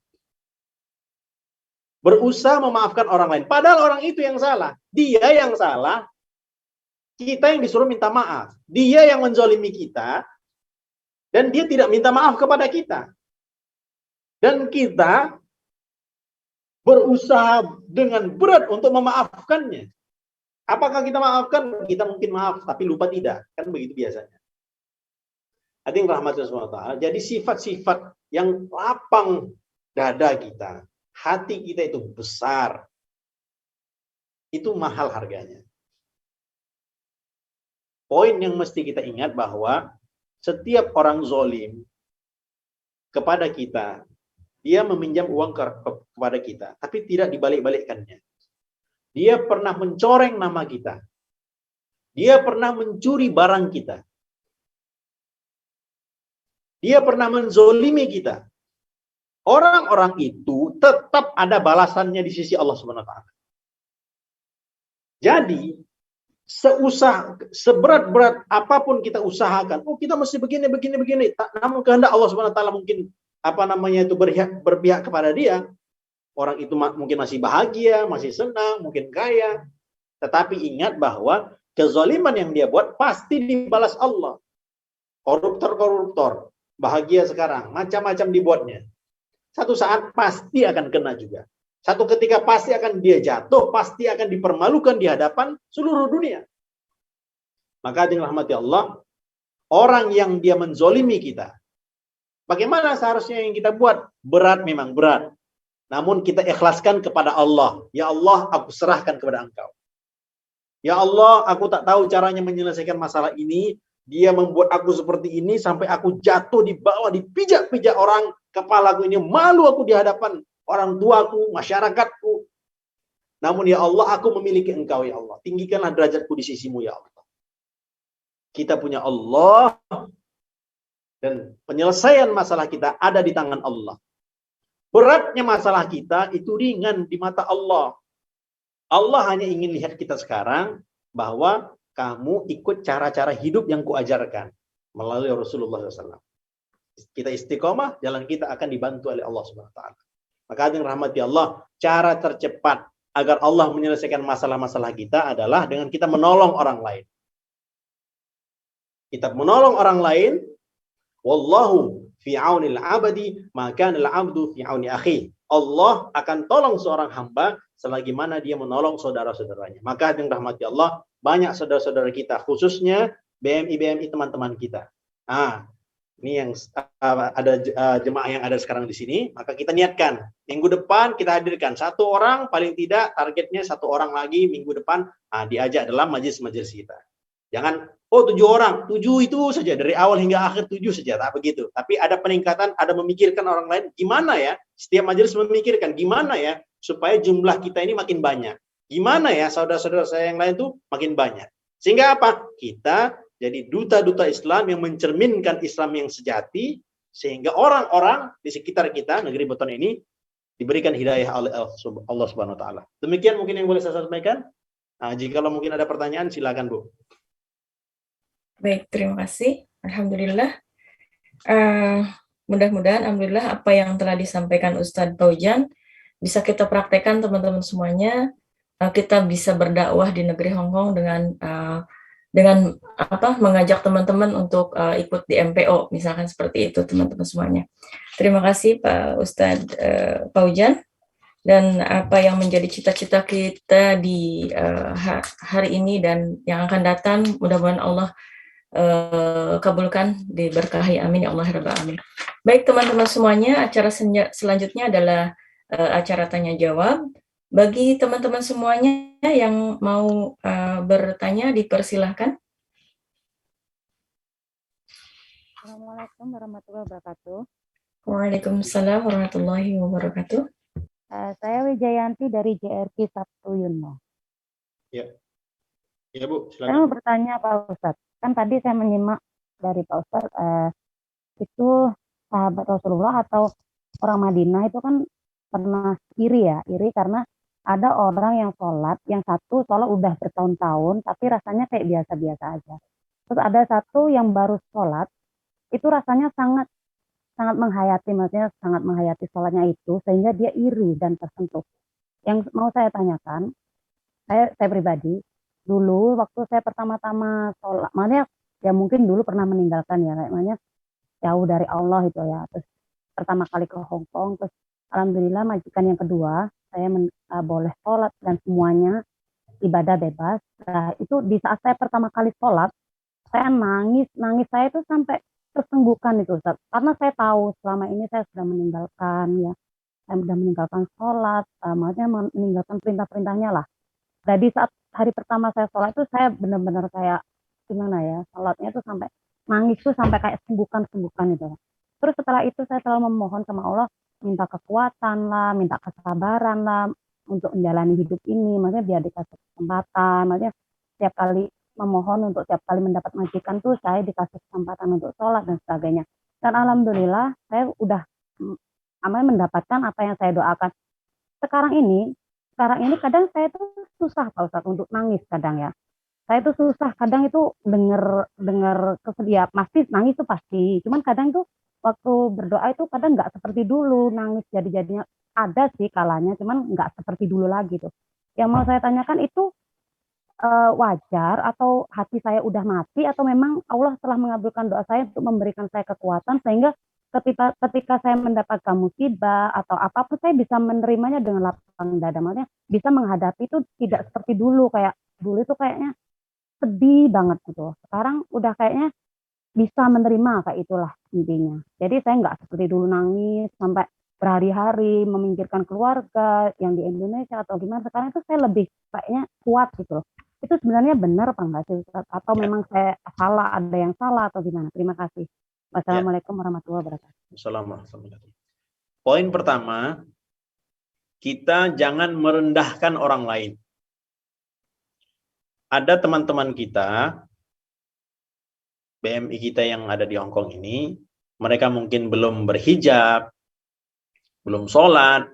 Berusaha memaafkan orang lain, padahal orang itu yang salah. Dia yang salah, kita yang disuruh minta maaf. Dia yang menzalimi kita, dan dia tidak minta maaf kepada kita. Dan kita berusaha dengan berat untuk memaafkannya. Apakah kita maafkan? Kita mungkin maaf, tapi lupa tidak. Kan begitu biasanya. Hadirin rahmatullah subhanahu wa ta'ala. Jadi sifat-sifat yang lapang dada kita, hati kita itu besar, itu mahal harganya. Poin yang mesti kita ingat bahwa setiap orang zalim kepada kita, dia meminjam uang kepada kita, tapi tidak dibalik-balikkannya. Dia pernah mencoreng nama kita. Dia pernah mencuri barang kita. Dia pernah menzolimi kita. Orang-orang itu tetap ada balasannya di sisi Allah Subhanahu wa taala. Jadi, seberat-berat apapun kita usahakan, kita mesti begini. Namun kehendak Allah Subhanahu wa taala mungkin berpihak kepada dia. Orang itu mungkin masih bahagia, masih senang, mungkin kaya. Tetapi ingat bahwa kezaliman yang dia buat pasti dibalas Allah. koruptor, bahagia sekarang, macam-macam dibuatnya. Satu saat pasti akan kena juga. Satu ketika pasti akan dia jatuh, pasti akan dipermalukan di hadapan seluruh dunia. Maka dengan rahmati Allah, orang yang dia menzolimi kita, bagaimana seharusnya yang kita buat? Berat memang berat. Namun kita ikhlaskan kepada Allah. Ya Allah, aku serahkan kepada Engkau. Ya Allah, aku tak tahu caranya menyelesaikan masalah ini. Dia membuat aku seperti ini sampai aku jatuh di bawah, dipijak-pijak orang. Kepalaku ini malu aku di hadapan orang tuaku, masyarakatku. Namun ya Allah, aku memiliki Engkau ya Allah. Tinggikanlah derajatku di sisimu ya Allah. Kita punya Allah dan penyelesaian masalah kita ada di tangan Allah. Beratnya masalah kita itu ringan di mata Allah. Allah hanya ingin lihat kita sekarang bahwa kamu ikut cara-cara hidup yang kuajarkan melalui Rasulullah SAW. Kita istiqomah, jalan kita akan dibantu oleh Allah Subhanahu wa taala. Maka dengan rahmati Allah, cara tercepat agar Allah menyelesaikan masalah-masalah kita adalah dengan kita menolong orang lain. Kita menolong orang lain, wallahu fi aunil abadi, maka al abdu fi auni akhi. Allah akan tolong seorang hamba selagi mana dia menolong saudara-saudaranya. Maka dengan rahmati Allah, banyak saudara-saudara kita, khususnya BMI teman-teman kita. Ini yang ada jemaah yang ada sekarang di sini, maka kita niatkan minggu depan kita hadirkan satu orang, paling tidak targetnya satu orang lagi minggu depan diajak dalam majelis-majelis kita. Jangan 7 orang, 7 itu saja dari awal hingga akhir 7 saja, tak begitu. Tapi ada peningkatan, ada memikirkan orang lain. Gimana ya? Setiap majelis memikirkan gimana ya supaya jumlah kita ini makin banyak. Gimana ya saudara-saudara saya yang lain tuh makin banyak. Sehingga apa? Kita jadi duta-duta Islam yang mencerminkan Islam yang sejati, sehingga orang-orang di sekitar kita, negeri beton ini, diberikan hidayah oleh Allah Subhanahu wa taala. Demikian mungkin yang boleh saya sampaikan. Jika mungkin ada pertanyaan, silakan Bu. Baik, terima kasih. Alhamdulillah. Mudah-mudahan alhamdulillah apa yang telah disampaikan Ustadz Paujan bisa kita praktekkan teman-teman semuanya. Kita bisa berdakwah di negeri Hong Kong dengan mengajak teman-teman untuk ikut di MPO, misalkan seperti itu teman-teman semuanya. Terima kasih Pak Ustadz Paujan. Dan apa yang menjadi cita-cita kita di hari ini dan yang akan datang, mudah-mudahan Allah kabulkan, diberkahi, amin ya Allah rabbal alamin. Baik teman-teman semuanya, acara selanjutnya adalah acara tanya jawab. Bagi teman-teman semuanya yang mau bertanya, dipersilahkan. Assalamualaikum warahmatullahi wabarakatuh. Waalaikumsalam warahmatullahi wabarakatuh. Saya Wijayanti dari JRP Sabtu Yunmo. Ya Bu, silakan. Saya mau bertanya Pak Ustadz. Kan tadi saya menyimak dari Pak Ustadz, itu sahabat Rasulullah atau orang Madinah itu kan pernah iri karena ada orang yang sholat, yang satu sholat udah bertahun-tahun tapi rasanya kayak biasa-biasa aja. Terus ada satu yang baru sholat, itu rasanya sangat menghayati, maksudnya sangat menghayati sholatnya itu sehingga dia iri dan tersentuh. Yang mau saya tanyakan, saya pribadi dulu waktu saya pertama-tama sholat, makanya ya mungkin dulu pernah meninggalkan ya, kayaknya jauh dari Allah itu ya. Terus pertama kali ke Hong Kong, terus alhamdulillah majikan yang kedua saya boleh sholat dan semuanya ibadah bebas. Nah itu di saat saya pertama kali sholat, saya nangis saya itu sampai tersenggukan itu Ustaz. Karena saya tahu selama ini saya sudah meninggalkan ya, saya sudah meninggalkan sholat, maksudnya meninggalkan perintah-perintahnya lah. Jadi saat hari pertama saya sholat itu saya benar-benar kayak gimana ya, sholatnya tuh sampai nangis tuh sampai kayak senggukan itu. Terus setelah itu saya selalu memohon sama Allah, minta kekuatan lah, minta kesabaran lah untuk menjalani hidup ini, maksudnya biar dikasih kesempatan, maksudnya setiap kali memohon untuk setiap kali mendapat majikan tuh saya dikasih kesempatan untuk sholat dan sebagainya. Dan alhamdulillah saya udah mendapatkan apa yang saya doakan. Sekarang ini kadang saya tuh susah Pak Ustadz untuk nangis kadang ya. Saya tuh susah kadang itu dengar kesedihan, pasti nangis tuh pasti. Cuman kadang tuh waktu berdoa itu kadang nggak seperti dulu nangis jadinya, ada sih kalanya, cuman nggak seperti dulu lagi tuh. Yang mau saya tanyakan itu wajar atau hati saya udah mati atau memang Allah telah mengabulkan doa saya untuk memberikan saya kekuatan sehingga ketika saya mendapatkan musibah atau apapun saya bisa menerimanya dengan lapang dada, maksudnya bisa menghadapi itu tidak seperti dulu, kayak dulu itu kayaknya sedih banget gitu. Sekarang udah kayaknya bisa menerima, kayak itulah intinya. Jadi saya nggak seperti dulu nangis sampai berhari-hari memikirkan keluarga yang di Indonesia atau gimana. Sekarang itu saya lebih kayaknya kuat gitu loh. Itu sebenarnya benar apa enggak sih Ustaz? Atau Ya, memang saya salah, ada yang salah atau gimana? Terima kasih. ya. Wassalamualaikum warahmatullahi wabarakatuh. Assalamualaikum. Poin pertama, kita jangan merendahkan orang lain. Ada teman-teman kita, BMI kita yang ada di Hong Kong ini, mereka mungkin belum berhijab, belum sholat.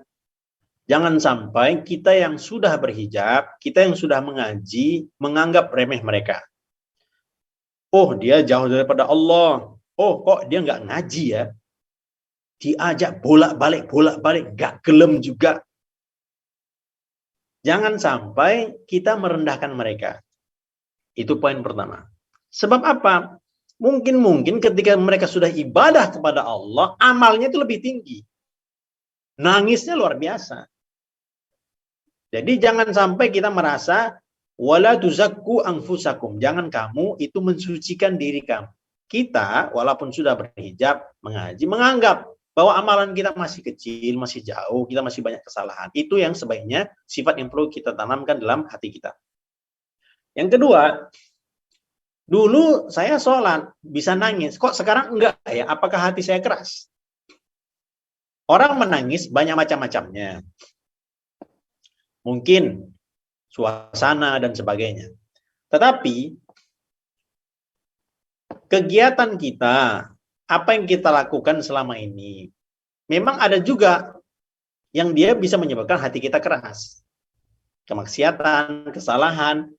Jangan sampai kita yang sudah berhijab, kita yang sudah mengaji, menganggap remeh mereka. Oh, dia jauh daripada Allah. Oh, kok dia nggak ngaji ya? Diajak bolak-balik, nggak gelem juga. Jangan sampai kita merendahkan mereka. Itu poin pertama. Sebab apa? Mungkin ketika mereka sudah ibadah kepada Allah, amalnya itu lebih tinggi. Nangisnya luar biasa. Jadi jangan sampai kita merasa wala tuzakku anfusakum. Jangan kamu itu mensucikan diri kamu. Kita walaupun sudah berhijab, mengaji, menganggap bahwa amalan kita masih kecil, masih jauh, kita masih banyak kesalahan. Itu yang sebaiknya sifat yang perlu kita tanamkan dalam hati kita. Yang kedua, dulu saya sholat bisa nangis, kok sekarang enggak ya? Apakah hati saya keras? Orang menangis banyak macam-macamnya. Mungkin suasana dan sebagainya. Tetapi kegiatan kita, apa yang kita lakukan selama ini, memang ada juga yang dia bisa menyebabkan hati kita keras. Kemaksiatan, kesalahan.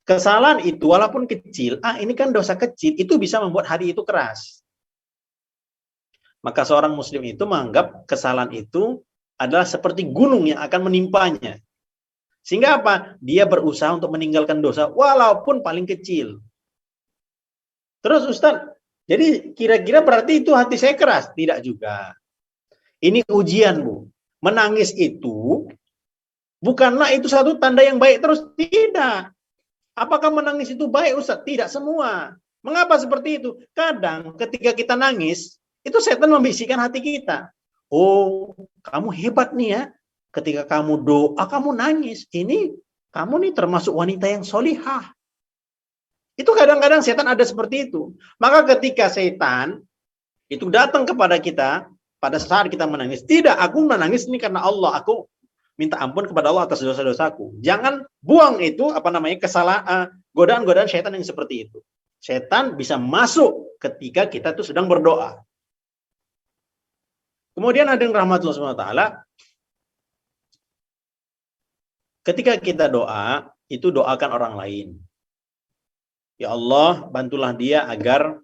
Kesalahan itu walaupun kecil, ini kan dosa kecil, itu bisa membuat hati itu keras. Maka seorang muslim itu menganggap kesalahan itu adalah seperti gunung yang akan menimpanya. Sehingga apa? Dia berusaha untuk meninggalkan dosa walaupun paling kecil. Terus Ustaz, jadi kira-kira berarti itu hati saya keras? Tidak juga. Ini ujian, Bu. Menangis itu bukanlah itu satu tanda yang baik terus. Tidak. Apakah menangis itu baik, Ustaz? Tidak semua. Mengapa seperti itu? Kadang ketika kita nangis, itu setan membisikkan hati kita. Oh, kamu hebat nih ya. Ketika kamu doa, kamu nangis. Ini, kamu nih termasuk wanita yang solihah. Itu kadang-kadang setan ada seperti itu. Maka ketika setan itu datang kepada kita, pada saat kita menangis, tidak, aku menangis ini karena Allah. Aku minta ampun kepada Allah atas dosa-dosaku. Jangan buang itu, kesalahan, godaan-godaan setan yang seperti itu. Setan bisa masuk ketika kita tuh sedang berdoa. Kemudian ada yang rahmatullah SWT, ketika kita doa, itu doakan orang lain. Ya Allah, bantulah dia agar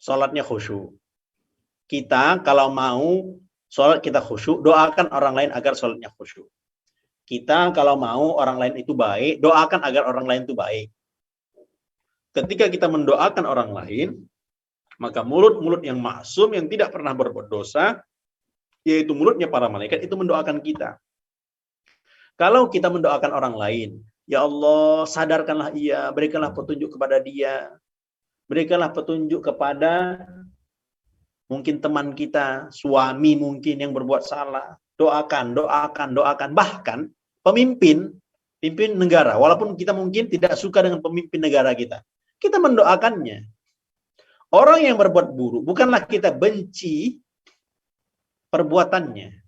sholatnya khusyuk. Kita kalau mau sholat kita khusyuk, doakan orang lain agar sholatnya khusyuk. Kita kalau mau orang lain itu baik, doakan agar orang lain itu baik. Ketika kita mendoakan orang lain, maka mulut-mulut yang maksum, yang tidak pernah berbuat dosa, yaitu mulutnya para malaikat, itu mendoakan kita. Kalau kita mendoakan orang lain, ya Allah, sadarkanlah ia, berikanlah petunjuk kepada dia, berikanlah petunjuk kepada mungkin teman kita, suami mungkin yang berbuat salah, doakan. Bahkan pemimpin negara, walaupun kita mungkin tidak suka dengan pemimpin negara kita mendoakannya. Orang yang berbuat buruk, bukanlah kita benci perbuatannya.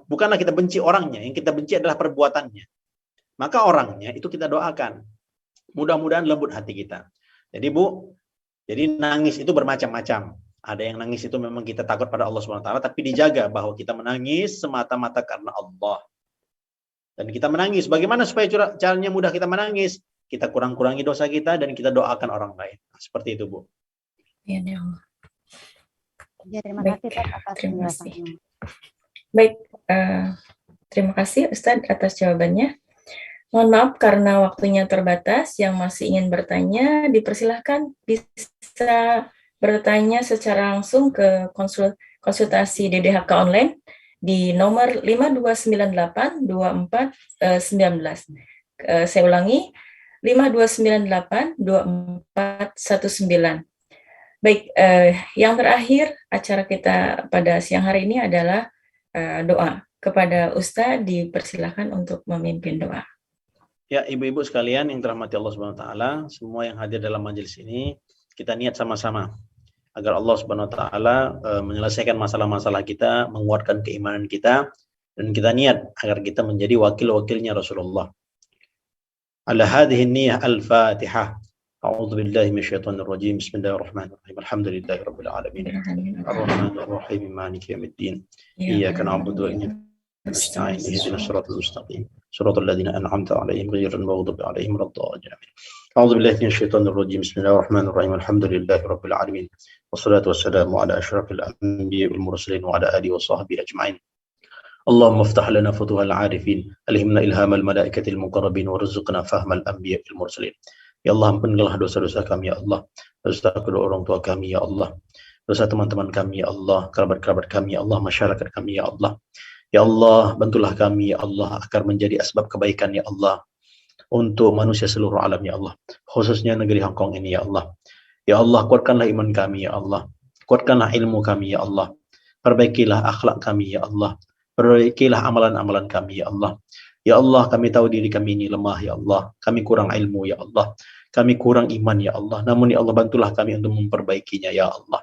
Bukanlah kita benci orangnya, yang kita benci adalah perbuatannya. Maka orangnya itu kita doakan. Mudah-mudahan lembut hati kita. Jadi Bu, jadi nangis itu bermacam-macam. Ada yang nangis itu memang kita takut pada Allah SWT, tapi dijaga bahwa kita menangis semata-mata karena Allah. Dan kita menangis. Bagaimana supaya caranya mudah kita menangis? Kita kurang-kurangi dosa kita dan kita doakan orang lain. Seperti itu, Bu. Ya, Allah. Ya, terima Baik, kasih Pak atas terima kasih. penjelasannya. Baik, terima kasih Ustadz atas jawabannya. Mohon maaf karena waktunya terbatas, yang masih ingin bertanya dipersilahkan bisa bertanya secara langsung ke konsultasi DDHK online di nomor 52982419. Saya ulangi, 52982419. Baik, yang terakhir acara kita pada siang hari ini adalah doa. Kepada Ustadz dipersilahkan untuk memimpin doa. Ya, ibu-ibu sekalian yang dirahmati Allah Subhanahu wa taala, semua yang hadir dalam majelis ini, kita niat sama-sama agar Allah Subhanahu wa taala menyelesaikan masalah-masalah kita, menguatkan keimanan kita, dan kita niat agar kita menjadi wakil-wakilnya Rasulullah. Ala hadhihi niyyah al-Fatihah. A'udzu billahi minasyaitonir rajim. Bismillahirrahmanirrahim. Alhamdulillahi rabbil alamin. Ar-Rahmanir Rahim. Maliki yaumiddin. Iyyaka na'budu wa iyyaka nasta'in. Ihdinas siratal mustaqim. Siratal ladzina an'amta 'alaihim ghairil maghdubi 'alaihim waladdallin. A'udzu billahi minasyaitonir rajim. Bismillahirrahmanirrahim. Alhamdulillahi rabbil alamin. Wassalatu wassalamu ala asyrafil anbiya'i wal mursalin wa ala alihi wa sahbihi ajma'in. اللهم افتح لنا فتوح العارفين ألهمنا إلهام الملائكة المقربين وارزقنا فهم الأنبياء المرسلين. Ya Allah, ampunilah dosa-dosa kami ya Allah, dosa kedua orang tua kami ya Allah, dosa teman-teman kami ya Allah, kerabat-kerabat kami ya Allah, masyarakat kami ya Allah. Ya Allah, bantulah kami ya Allah agar menjadi asbab kebaikan ya Allah untuk manusia seluruh alam ya Allah, khususnya negeri Hong Kong ini ya Allah. Ya Allah, kuatkanlah iman kami ya Allah, kuatkanlah ilmu kami ya Allah, perbaikilah akhlak kami ya Allah, perbaikilah amalan-amalan kami ya Allah. Ya Allah, kami tahu diri kami ini lemah ya Allah, kami kurang ilmu ya Allah, kami kurang iman ya Allah, namun ya Allah bantulah kami untuk memperbaikinya ya Allah.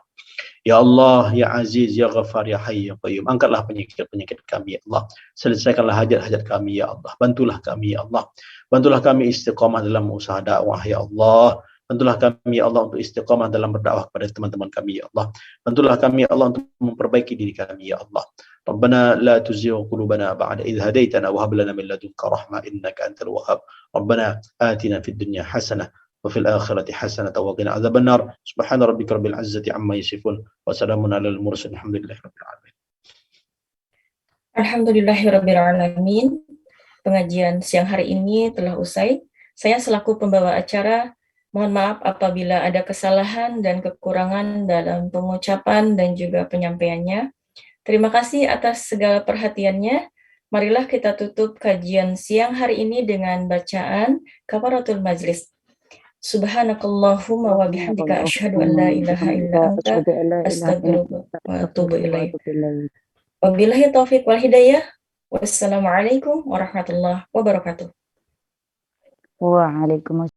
Ya Allah, ya Aziz, ya Ghaffar, ya Hayy, ya Qayyum, angkatlah penyakit-penyakit kami ya Allah, selesaikanlah hajat-hajat kami ya Allah, bantulah kami ya Allah, bantulah kami istiqamah dalam usaha dakwah ya Allah, bantulah kami ya Allah untuk istiqamah dalam berdakwah kepada teman-teman kami ya Allah, bantulah kami ya Allah untuk memperbaiki diri kami ya Allah. ربنا لا تزغ قلوبنا بعد إذ هديتنا وهب لنا من لدنك رحمة إنك أنت الوهاب ربنا آتنا في الدنيا حسنة وفي الآخرة حسنة وقنا عذاب النار سبحان ربك رب العزة عما يصفون وسلام على المرسلين الحمد لله رب العالمين. Alhamdulillahirrabbilalamin. Pengajian siang hari ini telah usai. Saya selaku pembawa acara mohon maaf apabila ada kesalahan dan kekurangan dalam pengucapan dan juga penyampaiannya. Terima kasih atas segala perhatiannya. Marilah kita tutup kajian siang hari ini dengan bacaan kafaratul majlis. Subhanakallahumma wa bihamdika asyhadu an la ilaha illa anta astaghfiruka wa atubu ilaik. Wabillahi taufiq wal hidayah. Wassalamualaikum warahmatullahi wabarakatuh. Waalaikumsalam.